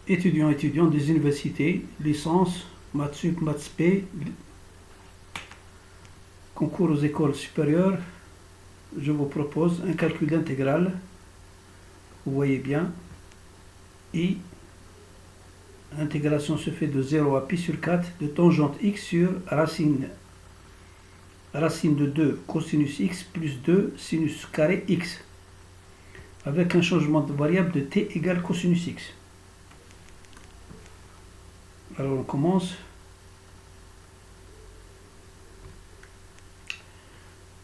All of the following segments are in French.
étudiants des universités, licence, maths sup, maths p, concours aux écoles supérieures, je vous propose un calcul d'intégrale. Vous voyez bien, I, l'intégration se fait de 0 à pi sur 4 de tangente x sur racine de 2 cosinus x plus 2 sinus carré x, avec un changement de variable de t égale cosinus x. Alors on commence.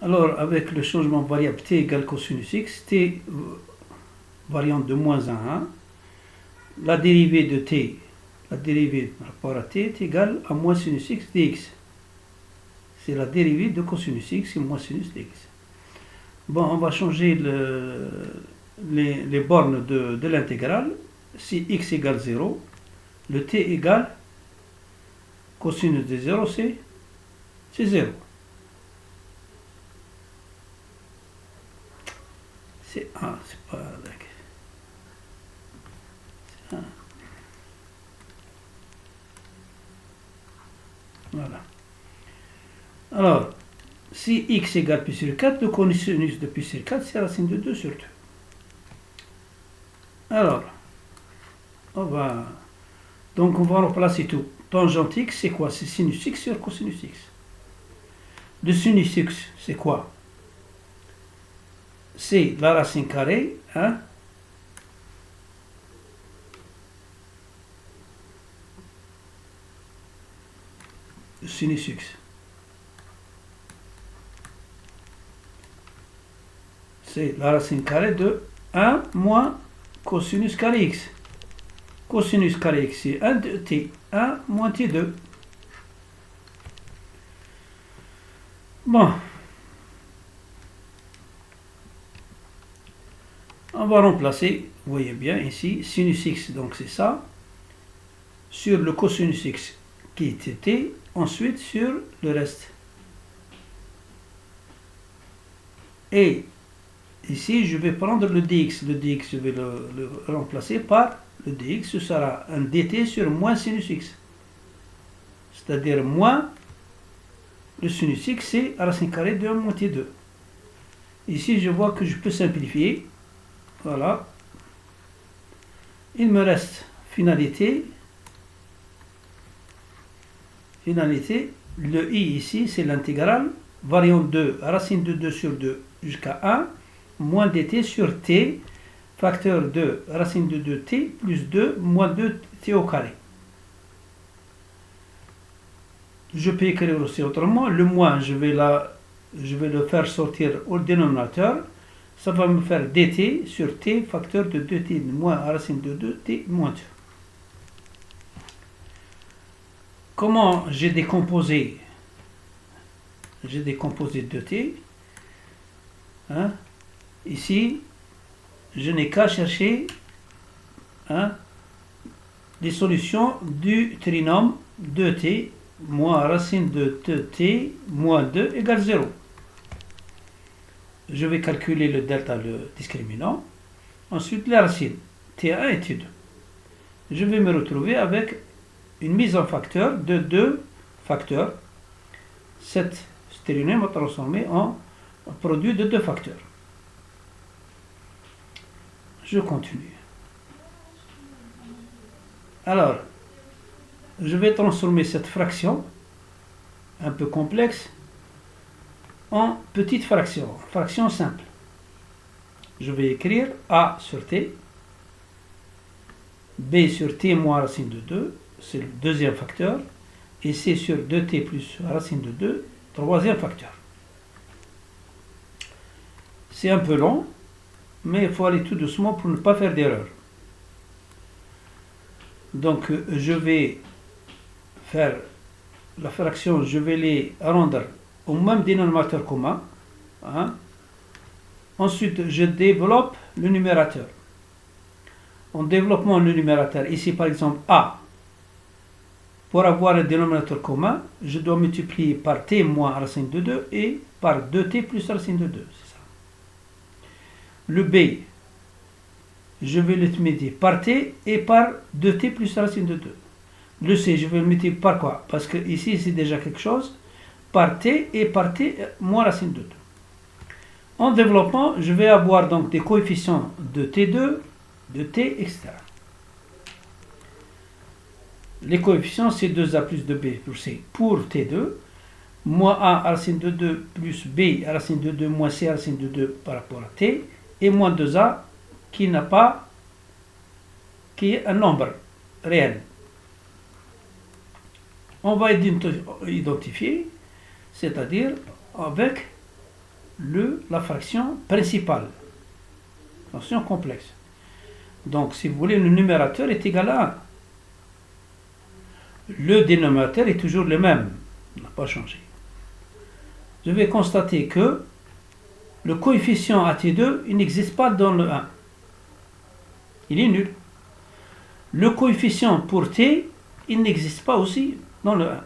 Alors avec le changement de variable t égale cosinus x, t variante de moins 1 à 1, la dérivée de t, la dérivée par rapport à t est égale à moins sinus x dx. C'est la dérivée de cosinus x et moins sinus dx. Bon, on va changer les bornes de l'intégrale. Si x égale 0, le t égale cosinus de 0, c'est 0. C'est 1, c'est pas d'accord. C'est 1. Voilà. Alors, si x égale pi sur 4, le cosinus de pi sur 4, c'est racine de 2 sur 2. Alors, donc on va remplacer tout. Tangente x, c'est quoi? C'est sinus x sur cosinus x. Le sinus x, c'est quoi? C'est la racine carrée, hein? Sinus x. C'est la racine carrée de 1 moins cosinus carré x. Cosinus carré x, c'est 1 de t. 1 moins t2. Bon. On va remplacer, vous voyez bien ici, sinus x, donc c'est ça, sur le cosinus x qui était t, ensuite sur le reste. Et ici, je vais prendre le dx. Le dx, je vais le remplacer par le dx. Ce sera un dt sur moins sinus x. C'est-à-dire moins le sinus x, c'est racine carrée de 1 moins t2. Ici, je vois que je peux simplifier. Voilà. Il me reste finalité. Finalité. Le i ici, c'est l'intégrale. Variante 2, racine de 2 sur 2 jusqu'à 1, moins dt sur t, facteur de racine de 2t, plus 2, moins 2t au carré. Je peux écrire aussi autrement. Le moins, je vais le faire sortir au dénominateur. Ça va me faire dt sur t, facteur de 2t moins racine de 2t moins 2. Comment j'ai décomposé 2t, hein? Ici, je n'ai qu'à chercher, hein, les solutions du trinôme 2t moins racine de 2t moins 2 égale 0. Je vais calculer le delta, le discriminant. Ensuite, les racines, t1 et t2. Je vais me retrouver avec une mise en facteur de 2 facteurs. Cette trinôme va transformer en produit de 2 facteurs. Je continue. Alors, je vais transformer cette fraction, un peu complexe, en petite fraction, fraction simple. Je vais écrire a sur t, b sur t moins racine de 2, c'est le deuxième facteur, et c sur 2t plus racine de 2, troisième facteur. C'est un peu long, mais il faut aller tout doucement pour ne pas faire d'erreur. Donc, je vais faire la fraction, je vais les rendre au même dénominateur commun. Hein. Ensuite, je développe le numérateur. En développant le numérateur, ici par exemple A, pour avoir un dénominateur commun, je dois multiplier par t moins racine de 2 et par 2t plus racine de 2. C'est ça. Le B, je vais le multiplier par t et par 2t plus racine de 2. Le c, je vais le multiplier par quoi? Parce que ici, c'est déjà quelque chose. Par t et par t moins racine de 2. En développant, je vais avoir donc des coefficients de t2, de t, etc. Les coefficients, c'est 2a plus 2b plus c pour t2, moins a racine de 2 plus b racine de 2 moins c racine de 2 par rapport à t, et moins 2a qui n'a pas, qui est un nombre réel. On va identifier, c'est-à-dire avec la fraction principale, fraction complexe. Donc, si vous voulez, le numérateur est égal à 1. Le dénominateur est toujours le même, n'a pas changé. Je vais constater que le coefficient AT2, il n'existe pas dans le 1. Il est nul. Le coefficient pour T, il n'existe pas aussi dans le 1.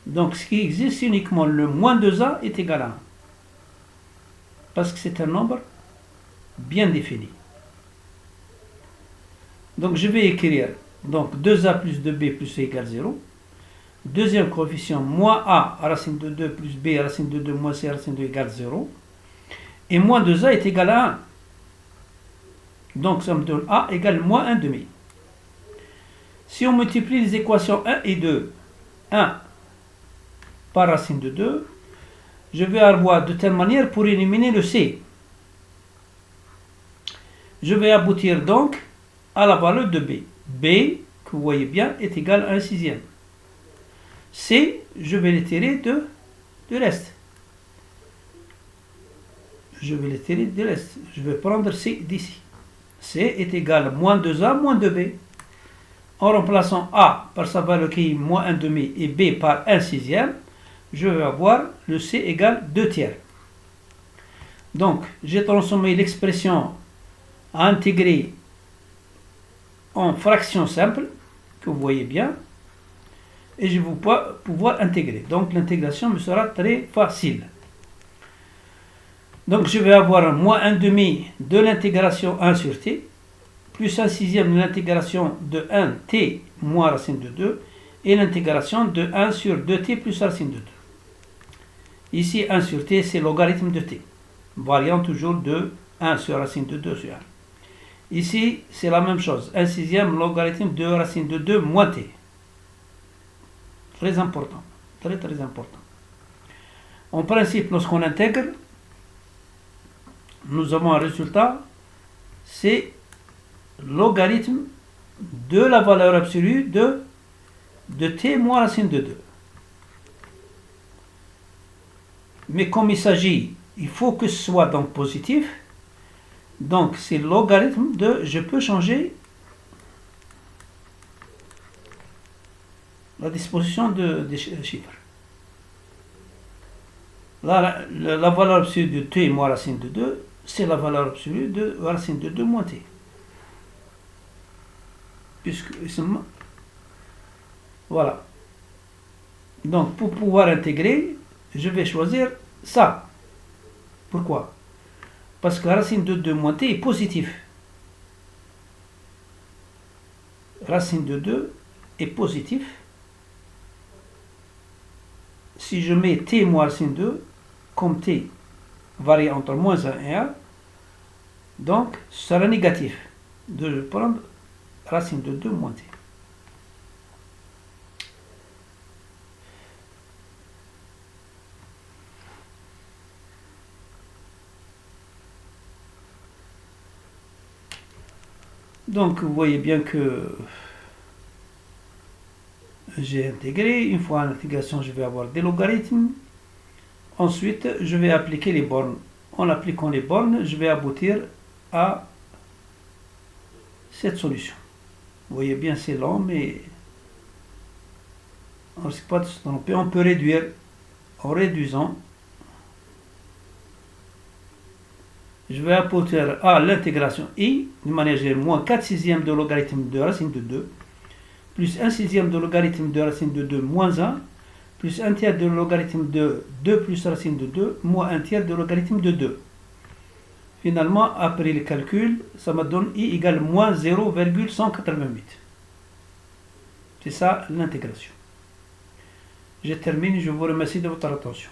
Donc, ce qui existe, c'est uniquement le moins 2A est égal à 1. Parce que c'est un nombre bien défini. Donc, je vais écrire donc 2A plus 2B plus C égale 0. Deuxième coefficient, moins A racine de 2 plus B racine de 2 moins C racine de 2 égale 0. Et moins 2A est égal à 1. Donc, ça me donne A égale moins 1 demi. Si on multiplie les équations 1 et 2, 1 par racine de 2, je vais avoir de telle manière pour éliminer le C. Je vais aboutir donc à la valeur de B. B, que vous voyez bien, est égal à 1 sixième. C, je vais le tirer de l'est. Je vais le tirer de l'est. Je vais prendre C d'ici. C est égal à moins 2A moins 2B. En remplaçant A par sa valeur qui est moins 1 demi et B par 1 sixième, je vais avoir le C égale 2 tiers. Donc, j'ai transformé l'expression à intégrer en fraction simple, que vous voyez bien, et je vais pouvoir intégrer. Donc, l'intégration me sera très facile. Donc, je vais avoir un moins 1 demi de l'intégration 1 sur t, plus 1 sixième de l'intégration de 1t moins racine de 2, et l'intégration de 1 sur 2t plus racine de 2. Ici, 1 sur t, c'est logarithme de t, variant toujours de 1 sur racine de 2 sur 1. Ici, c'est la même chose, 1 sixième logarithme de racine de 2 moins t. Très important, très très important. En principe, lorsqu'on intègre, nous avons un résultat, c'est logarithme de la valeur absolue de t moins racine de 2. Mais comme il s'agit, il faut que ce soit donc positif, donc c'est logarithme de, je peux changer la disposition des chiffres. Là, la valeur absolue de t moins racine de 2, c'est la valeur absolue de racine de 2 moins t. Puisque, voilà. Donc, pour pouvoir intégrer, je vais choisir ça. Pourquoi? Parce que racine de 2 moins t est positif. Racine de 2 est positif. Si je mets t moins racine de 2, comme t varie entre moins 1 et 1, donc ce sera négatif de prendre racine de 2 moins t. Donc vous voyez bien que j'ai intégré. Une fois en intégration, je vais avoir des logarithmes. Ensuite, je vais appliquer les bornes. En appliquant les bornes, je vais aboutir à cette solution. Vous voyez bien, c'est long, mais on ne risque pas de se tromper. On peut réduire en réduisant. Je vais apporter à l'intégration i, de manière générale, moins 4 sixièmes de logarithme de racine de 2, plus 1 sixième de logarithme de racine de 2 moins 1, plus 1 tiers de logarithme de 2 plus racine de 2, moins 1 tiers de logarithme de 2. Finalement, après le calcul, ça me donne I égale moins 0,188. C'est ça l'intégration. Je termine, je vous remercie de votre attention.